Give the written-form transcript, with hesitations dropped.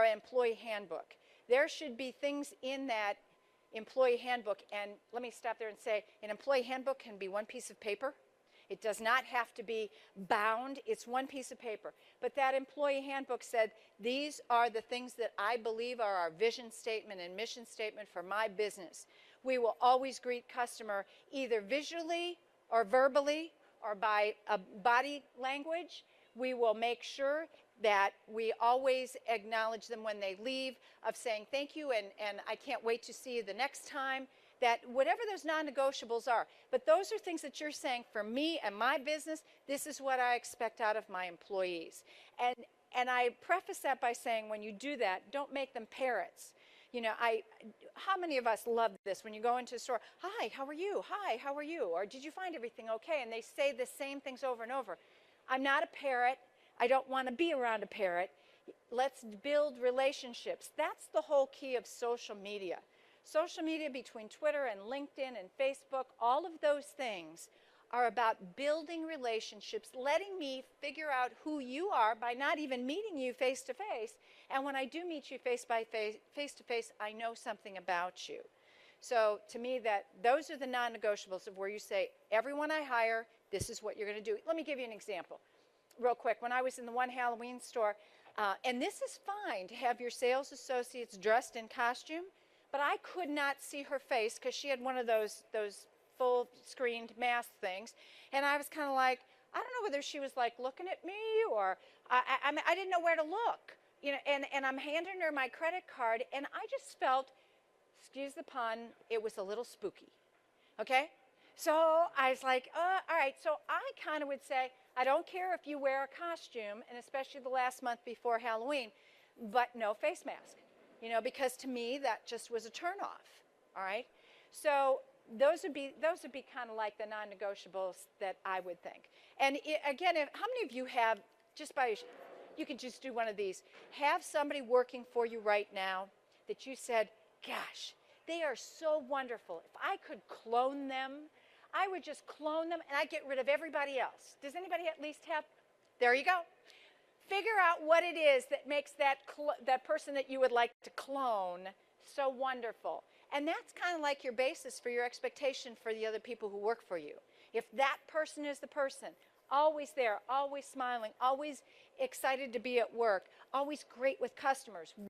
an employee handbook. There should be things in that employee handbook, and let me stop there and say, an employee handbook can be one piece of paper. It does not have to be bound. It's one piece of paper. But that employee handbook said, these are the things that I believe are our vision statement and mission statement for my business. We will always greet customer either visually or verbally or by a body language. We will make sure that we always acknowledge them when they leave, of saying thank you and I can't wait to see you the next time. That whatever those non-negotiables are, but those are things that you're saying for me and my business, this is what I expect out of my employees. And I preface that by saying when you do that, don't make them parrots. You know, how many of us love this when you go into a store? Hi, how are you? Hi, how are you? Or did you find everything okay? And they say the same things over and over. I'm not a parrot. I don't want to be around a parrot. Let's build relationships. That's the whole key of social media. Social media between Twitter and LinkedIn and Facebook, all of those things are about building relationships, letting me figure out who you are by not even meeting you face to face. And when I do meet you face to face, I know something about you. So to me, those are the non-negotiables of where you say, everyone I hire, this is what you're going to do. Let me give you an example real quick. When I was in the one Halloween store, and this is fine to have your sales associates dressed in costume, but I could not see her face because she had one of those full screened mask things. And I was kind of like, I don't know whether she was like looking at me or I didn't know where to look. You know, and I'm handing her my credit card and I just felt, excuse the pun, it was a little spooky. Okay? So I was like, all right. So I kind of would say, I don't care if you wear a costume, and especially the last month before Halloween, but no face mask. You know, because to me that just was a turnoff. All right, so those would be kind of like the non-negotiables that I would think. And again, how many of you have you could just do one of these? Have somebody working for you right now that you said, "Gosh, they are so wonderful. If I could clone them, I would just clone them and I'd get rid of everybody else." Does anybody at least have? There you go. Figure out what it is that makes that person that you would like to clone so wonderful. And that's kind of like your basis for your expectation for the other people who work for you. If that person is the person, always there, always smiling, always excited to be at work, always great with customers,